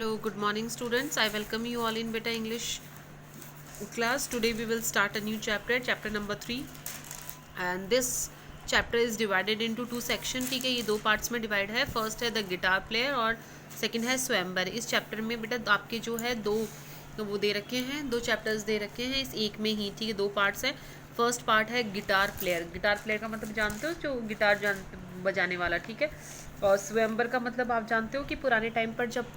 Hello, good morning students. I welcome you all in Beta English class. Today we will start a new chapter, chapter number 3. And this chapter is divided into two sections. ठीक है, ये दो parts में divide है. First है the guitar player और second है स्वयंवर. इस चैप्टर में बेटा आपके जो है दो वो दे रखे हैं, दो चैप्टर्स दे रखे हैं इस एक में ही. ठीक है, दो पार्ट्स हैं. फर्स्ट पार्ट है गिटार प्लेयर. गिटार प्लेयर का मतलब जानते हो, जो गिटार बजाने वाला. ठीक है, और स्वयंवर का मतलब आप जानते हो कि पुराने टाइम पर जब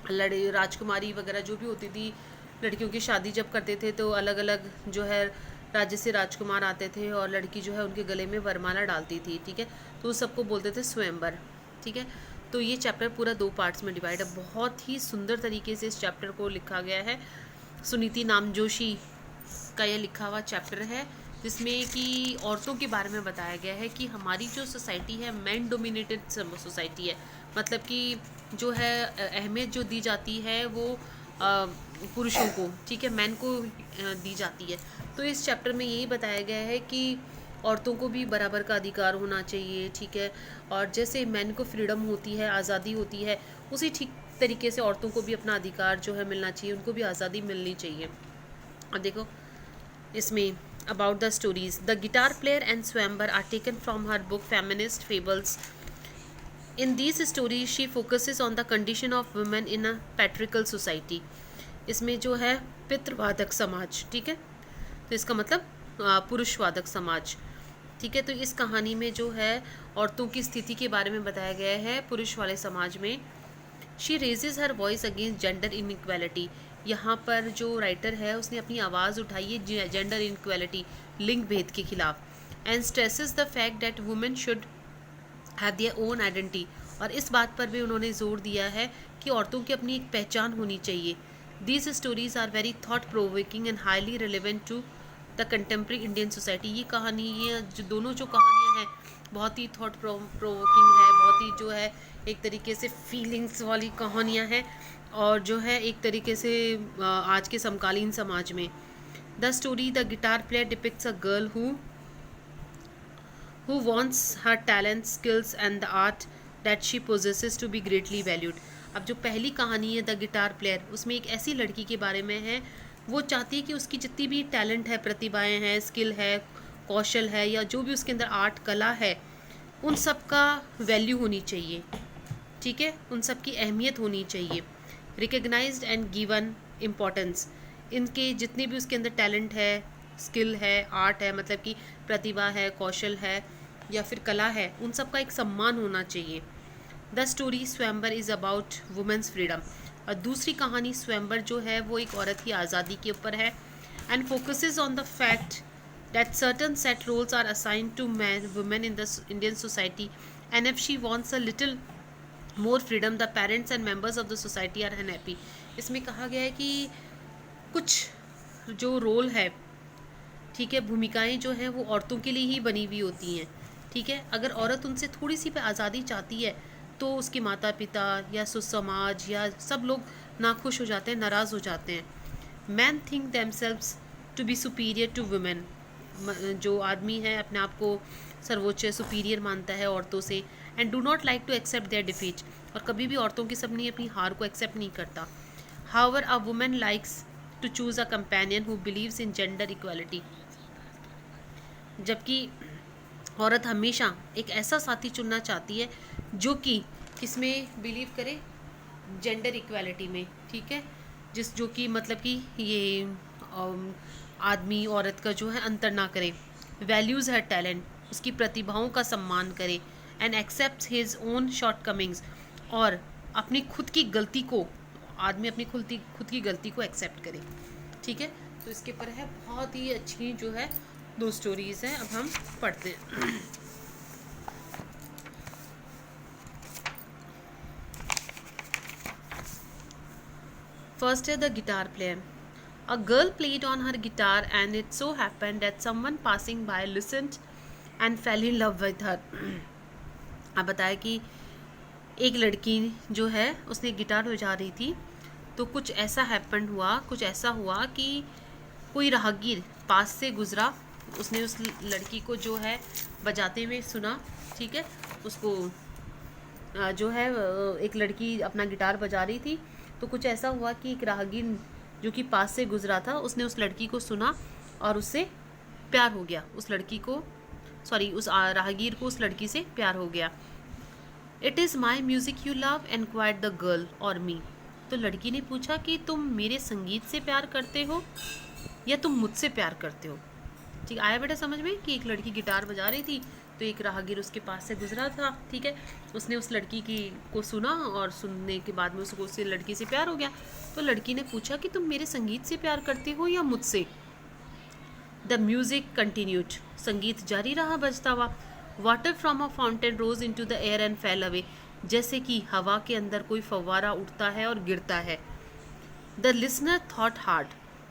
राजकुमारी वगैरह जो भी होती थी, लड़कियों की शादी जब करते थे तो अलग अलग जो है राज्य से राजकुमार आते थे और लड़की जो है उनके गले में वरमाला डालती थी. ठीक है, तो उस सबको बोलते थे स्वयंवर. ठीक है, तो ये चैप्टर पूरा दो पार्ट्स में डिवाइड है. बहुत ही सुंदर तरीके से इस चैप्टर को लिखा गया है. सुनीति नामजोशी का यह लिखा हुआ चैप्टर है, जिसमें कि औरतों के बारे में बताया गया है कि हमारी जो सोसाइटी है मैन डोमिनेटेड सोसाइटी है. मतलब कि जो है अहमियत जो दी जाती है वो पुरुषों को, ठीक है, मैन को दी जाती है. तो इस चैप्टर में यही बताया गया है कि औरतों को भी बराबर का अधिकार होना चाहिए. ठीक है, और जैसे मैन को फ्रीडम होती है, आज़ादी होती है, उसी ठीक तरीके से औरतों को भी अपना अधिकार जो है मिलना चाहिए, उनको भी आज़ादी मिलनी चाहिए. अब देखो इसमें about the stories. The guitar player and Swayamvar are taken from her book Feminist Fables. In these stories, she focuses on the condition of women in a patriarchal society. इसमें जो है पितृवादक समाज. ठीक है, तो इसका मतलब पुरुषवादक समाज. ठीक है, तो इस कहानी में जो है औरतों की स्थिति के बारे में बताया गया है पुरुष वाले समाज में. She raises her voice against gender inequality. यहाँ पर जो राइटर है उसने अपनी आवाज़ उठाई है जेंडर इनइक्वालिटी, लिंग भेद के खिलाफ. And stresses the fact that women should have their own identity. और इस बात पर भी उन्होंने जोर दिया है कि औरतों की अपनी एक पहचान होनी चाहिए. These stories are very thought provoking and highly relevant to the contemporary Indian society. ये कहानी, ये जो दोनों जो कहानियाँ हैं बहुत ही थॉट प्रोवोकिंग है, बहुत ही जो है एक तरीके से फीलिंग्स वाली कहानियाँ हैं, और जो है एक तरीके से आज के समकालीन समाज में. The story the guitar player depicts a girl who wants her talent, skills and the art that she possesses to be greatly valued. अब जो पहली कहानी है द गिटार प्लेयर, उसमें एक ऐसी लड़की के बारे में है, वो चाहती है कि उसकी जितनी भी टैलेंट है, प्रतिभाएं हैं, स्किल है, कौशल है, या जो भी उसके अंदर आर्ट कला है, उन सब का वैल्यू होनी चाहिए. ठीक है, उन सब की अहमियत होनी चाहिए. Recognised and given importance. इनके जितने भी उसके अंदर टैलेंट है, स्किल है, आर्ट है, मतलब कि प्रतिभा है, कौशल है या फिर कला है, उन सब का एक सम्मान होना चाहिए. द स्टोरी स्वयंवर इज़ अबाउट वुमेन्स फ्रीडम. और दूसरी कहानी स्वयंवर जो है वो एक औरत की आज़ादी के ऊपर है. And focuses on the fact that certain set roles are assigned to women in the Indian society, and if she wants a little more freedom, the parents and members of the society are unhappy. इसमें कहा गया है कि कुछ जो role है, ठीक है, भूमिकाएं जो हैं वो औरतों के लिए ही बनी हुई होती हैं. ठीक है, अगर औरत उनसे थोड़ी सी पे आज़ादी चाहती है तो उसके माता पिता या समाज या सब लोग नाखुश हो जाते हैं, नाराज़ हो जाते हैं. Man think themselves to be superior to women. जो आदमी है अपने आप को सर्वोच्च सुपीरियर मानता है औरतों से. And do not like to accept their defeat. और कभी भी औरतों की सबने अपनी हार को एक्सेप्ट नहीं करता. However a women likes to choose a companion who believes in gender equality. जबकि औरत हमेशा एक ऐसा साथी चुनना चाहती है जो कि किसमें बिलीव करे, जेंडर इक्वालिटी में. ठीक है, जो कि मतलब कि ये आदमी औरत का जो है अंतर ना करे. वैल्यूज़ है टैलेंट, उसकी प्रतिभाओं का सम्मान करे. And accept his own shortcomings. और अपनी खुद की गलती को, आदमी अपनी खुद की गलती को एक्सेप्ट करे. ठीक है, तो इसके ऊपर है बहुत ही अच्छी जो है दो स्टोरीज हैं. अब हम पढ़ते हैं. फर्स्ट है the guitar player. A girl played on her guitar and it so happened that someone passing by listened and fell in love with her. अब बताया कि एक लड़की जो है उसने गिटार बजा रही थी, तो कुछ ऐसा हैपन हुआ, कुछ ऐसा हुआ कि कोई राहगीर पास से गुजरा, उसने उस लड़की को जो है बजाते हुए सुना. ठीक है, उसको जो है एक लड़की अपना गिटार बजा रही थी, तो कुछ ऐसा हुआ कि एक राहगीर जो कि पास से गुजरा था, उसने उस लड़की को सुना और उससे प्यार हो गया। उस लड़की को उस राहगीर को उस लड़की से प्यार हो गया। It is my music you love enquired the girl और मी। तो लड़की ने पूछा कि तुम मेरे संगीत से प्यार करते हो या तुम मुझसे प्यार करते हो। ठीक आया बेटा समझ में कि एक लड़की गिटार बजा रही थी, तो एक राहगीर उसके पास से गुजरा था, ठीक है, उसने उस लड़की को सुना और सुनने के बाद में उसको उस लड़की से प्यार हो गया। तो लड़की ने पूछा कि तुम मेरे संगीत से प्यार करते हो या मुझसे। द म्यूजिक कंटिन्यूड, संगीत जारी रहा बजता हुआ। Water from a fountain rose into the air and fell away, जैसे कि हवा के अंदर कोई फव्वारा उठता है और गिरता है। द लिसनर थॉट हार्ड,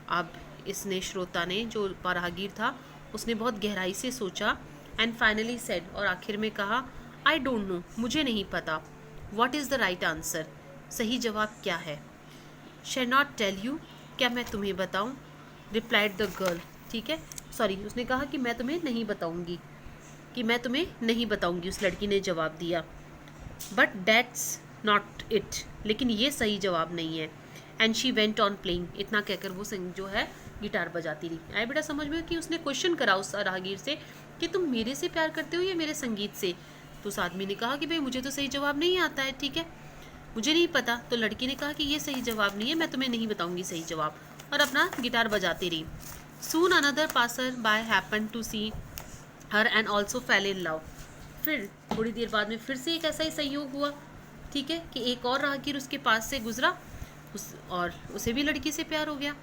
अब इसने श्रोता ने जो राहगीर था उसने बहुत गहराई से सोचा। एंड फाइनली सेड, और आखिर में कहा, आई डोंट नो, मुझे नहीं पता। What is the right answer, सही जवाब क्या है। शैल नॉट टेल यू, क्या मैं तुम्हें बताऊं। रिप्लाइड द गर्ल, ठीक है, उसने कहा कि मैं तुम्हें नहीं बताऊंगी, उस लड़की ने जवाब दिया। बट दैट्स नॉट इट, लेकिन ये सही जवाब नहीं है। And she went on playing, इतना कहकर वो जो है गिटार बजाती रही। आए बेटा समझ में कि उसने क्वेश्चन करा उस राहगीर से कि तुम मेरे से प्यार करते हो या मेरे संगीत से। तो उस आदमी ने कहा कि भाई मुझे तो सही जवाब नहीं आता है, ठीक है, मुझे नहीं पता। तो लड़की ने कहा कि ये सही जवाब नहीं है, मैं तुम्हें नहीं बताऊंगी सही जवाब, और अपना गिटार बजाती रही। Soon another passer by happen to see her and also fell in love, फिर थोड़ी देर बाद में फिर से एक ऐसा ही संयोग हुआ, ठीक है, कि एक और राहगीर उसके पास से गुजरा और उसे भी लड़की से प्यार हो गया।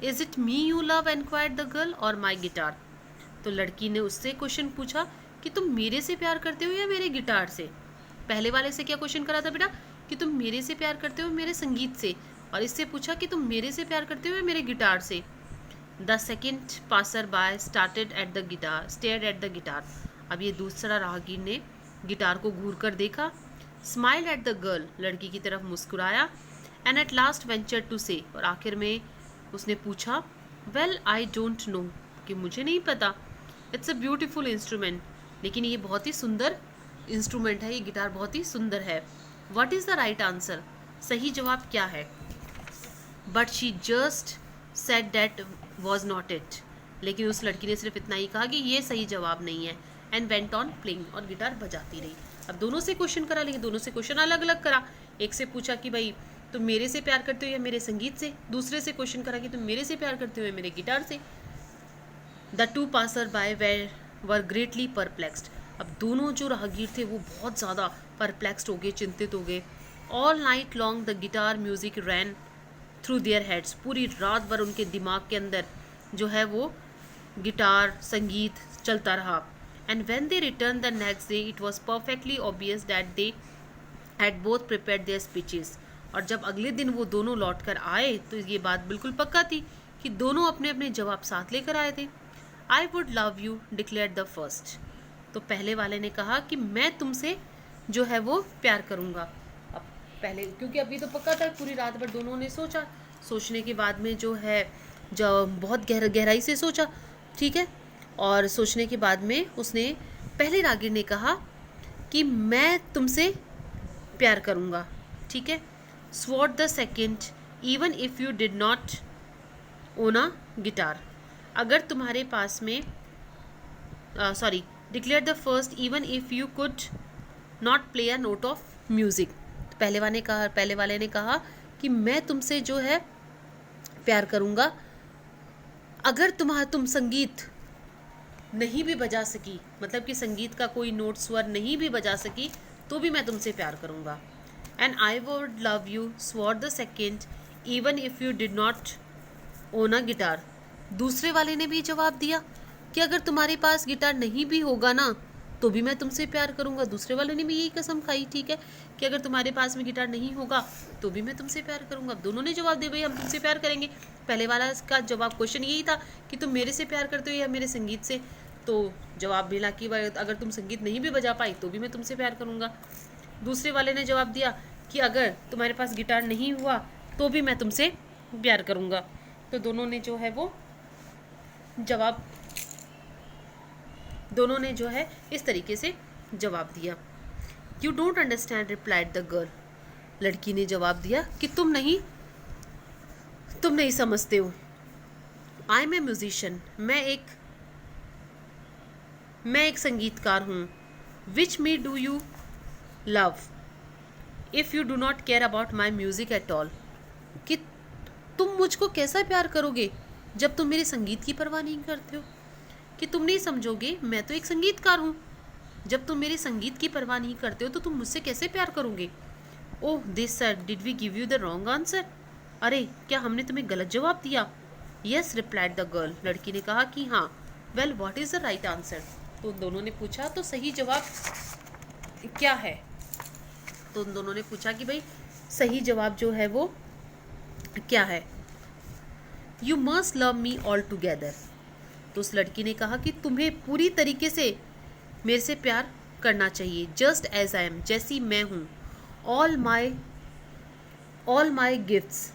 Is it me you love enquired the girl और माई गिटार, तो लड़की ने उससे क्वेश्चन पूछा कि तुम मेरे से प्यार करते हो या मेरे गिटार से। पहले वाले से क्या क्वेश्चन करा था बेटा कि तुम मेरे से प्यार करते हो मेरे संगीत से, और इससे पूछा कि तुम मेरे से प्यार करते हो या मेरे गिटार से। The second passer by stared at the guitar, अब ये दूसरा राहगीर ने गिटार को घूर कर देखा। स्माइल एट द गर्ल, लड़की की तरफ मुस्कुराया। And at last venture to say, और आखिर में उसने पूछा, वेल आई डोंट नो, कि मुझे नहीं पता। इट्स अ ब्यूटिफुल इंस्ट्रूमेंट, लेकिन ये बहुत ही सुंदर इंस्ट्रूमेंट है, ये गिटार बहुत ही सुंदर है। What is the right answer, सही जवाब क्या है। But she just said that was not it, लेकिन उस लड़की ने सिर्फ इतना ही कहा कि ये सही जवाब नहीं है। एंड वेंट ऑन प्लेइंग, और गिटार बजाती रही। अब दोनों से क्वेश्चन करा, लेकिन दोनों से क्वेश्चन अलग अलग करा। एक से पूछा कि भाई तुम मेरे से प्यार करते हो या मेरे संगीत से, दूसरे से क्वेश्चन करा कि तुम मेरे से प्यार करते हो या मेरे गिटार से। The two passer by were greatly perplexed, अब दोनों जो राहगीर थे वो बहुत ज़्यादा परप्लेक्स्ड हो गए, चिंतित हो गए। All night long the guitar music ran through their heads, पूरी रात भर उनके दिमाग के अंदर जो है वो गिटार संगीत चलता रहा। And when they return the next day it was perfectly obvious that they had both prepared their speeches, और जब अगले दिन वो दोनों लौट कर आए तो ये बात बिल्कुल पक्का थी कि दोनों अपने अपने जवाब साथ लेकर आए थे। आई would love you declared the first, तो पहले वाले ने कहा कि मैं तुमसे जो है वो प्यार करूँगा। अब पहले, क्योंकि अभी तो पक्का था, पूरी रात भर दोनों ने सोचा, सोचने के बाद में जो है जब बहुत गहराई से सोचा, ठीक है, और सोचने के बाद में उसने पहले राहगीर ने कहा कि मैं तुमसे प्यार करूँगा, ठीक है। Swore the second, even if you did not own a guitar, अगर तुम्हारे पास में declare the first even if you could not play a note of music, पहले वाले ने कहा कि मैं तुमसे जो है प्यार करूँगा अगर तुम संगीत नहीं भी बजा सकी, मतलब कि संगीत का कोई नोट स्वर नहीं भी बजा सकी, तो भी मैं तुमसे प्यार करूँगा। And I would love you swore the second even if you did not own a guitar, दूसरे वाले ने भी जवाब दिया कि अगर तुम्हारे पास गिटार नहीं भी होगा ना तो भी मैं तुमसे प्यार करूँगा। दूसरे वाले ने भी यही कसम खाई, ठीक है, कि अगर तुम्हारे पास में गिटार नहीं होगा तो भी मैं तुमसे प्यार करूँगा। अब दोनों ने जवाब दिया भाई हम तुमसे प्यार करेंगे। पहले वाला का जवाब, क्वेश्चन यही था कि तुम मेरे से प्यार करते हो या मेरे संगीत से, तो जवाब मिला कि भाई अगर तुम संगीत नहीं भी बजा पाई तो भी मैं तुमसे प्यार करूँगा। दूसरे वाले ने जवाब दिया कि अगर तुम्हारे पास गिटार नहीं हुआ तो भी मैं तुमसे प्यार करूँगा। तो दोनों ने जो है इस तरीके से जवाब दिया। You don't understand, replied the girl, लड़की ने जवाब दिया कि तुम नहीं समझते हो। आई एम ए म्यूजिशियन, मैं एक संगीतकार हूँ। Which me do you love if you do not care about my music at all, कि तुम मुझको कैसा प्यार करोगे जब तुम मेरे संगीत की परवाह नहीं करते हो, कि तुम नहीं समझोगे मैं तो एक संगीतकार हूँ, जब तुम मेरे संगीत की परवाह नहीं करते हो तो तुम मुझसे कैसे प्यार करोगे। Oh this sir, did we give you the wrong answer, अरे क्या हमने तुम्हें गलत जवाब दिया। यस रिप्लाइड द गर्ल, लड़की ने कहा कि हाँ। Well what is the right answer, तो उन दोनों ने पूछा तो सही जवाब क्या है। तो उन दोनों ने पूछा कि भाई सही जवाब जो है वो क्या है। You must love me all together, तो उस लड़की ने कहा कि तुम्हें पूरी तरीके से मेरे से प्यार करना चाहिए। जस्ट एज आई एम, जैसी मैं हूँ। ऑल माई गिफ्ट्स,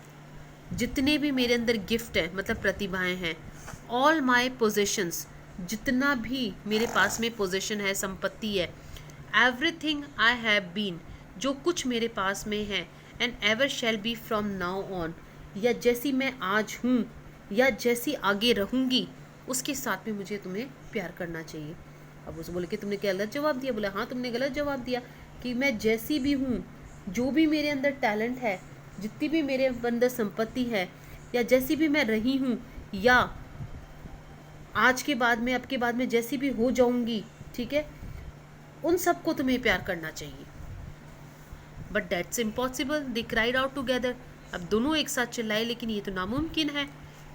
जितने भी मेरे अंदर गिफ्ट हैं मतलब प्रतिभाएं हैं। ऑल माई पोजेशंस, जितना भी मेरे पास में पोजेशन है, संपत्ति है। एवरीथिंग आई हैव बीन, जो कुछ मेरे पास में है। And ever shall be from now on, या जैसी मैं आज हूँ या जैसी आगे रहूँगी उसके साथ में मुझे तुम्हें प्यार करना चाहिए। अब उसे बोले कि तुमने क्या गलत जवाब दिया। बोला हाँ तुमने गलत जवाब दिया, कि मैं जैसी भी हूँ, जो भी मेरे अंदर टैलेंट है, जितनी भी मेरे अंदर संपत्ति है, या जैसी भी मैं रही हूँ, या आज के बाद में अब के बाद में जैसी भी हो जाऊँगी, ठीक है, उन सबको तुम्हें प्यार करना चाहिए। But that's impossible, they cried out together, अब दोनों एक साथ चिल्लाए लेकिन ये तो नामुमकिन है।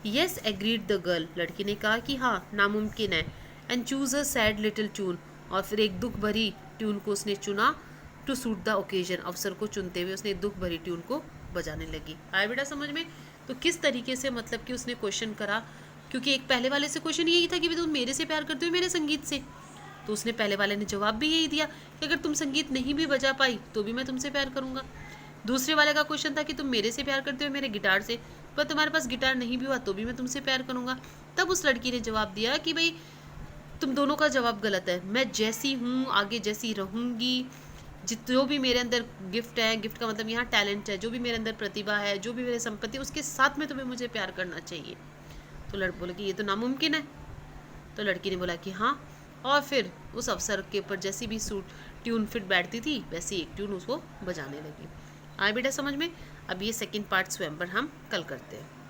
येस एग्रीड द गर्ल, लड़की ने कहा कि हाँ नामुमकिन है। And choose a sad little tune, और फिर एक दुख भरी ट्यून को उसने चुना। टू सूट द ओकेजन, अवसर को चुनते हुए उसने एक दुख भरी ट्यून को बजाने लगी। आया बेटा समझ में। तो किस तरीके से मतलब कि उसने क्वेश्चन करा, क्योंकि एक पहले वाले से क्वेश्चन यही था कि तुम मेरे से प्यार करते हो मेरे संगीत से, तो उसने पहले वाले ने जवाब भी यही दिया कि अगर तुम संगीत नहीं भी बजा पाई तो भी मैं तुमसे प्यार करूंगा। दूसरे वाले का क्वेश्चन था कि तुम मेरे से प्यार करते हो मेरे गिटार से, पर तुम्हारे पास गिटार नहीं भी हुआ तो भी मैं तुमसे प्यार करूंगा। तब उस लड़की ने जवाब दिया कि भाई तुम दोनों का जवाब गलत है, मैं जैसी हूँ आगे जैसी रहूँगी, जो भी मेरे अंदर गिफ्ट है, गिफ्ट का मतलब यहाँ टैलेंट है, जो भी मेरे अंदर प्रतिभा है, जो भी मेरी संपत्ति, उसके साथ में तुम्हें मुझे प्यार करना चाहिए। तो लड़का बोला कि ये तो नामुमकिन है। तो लड़की ने बोला कि हाँ, और फिर उस अवसर के ऊपर जैसी भी ट्यून फिट बैठती थी वैसी एक ट्यून उसको बजाने लगी। आए बेटा समझ में। अब ये सेकंड पार्ट स्वयंवर हम कल करते हैं।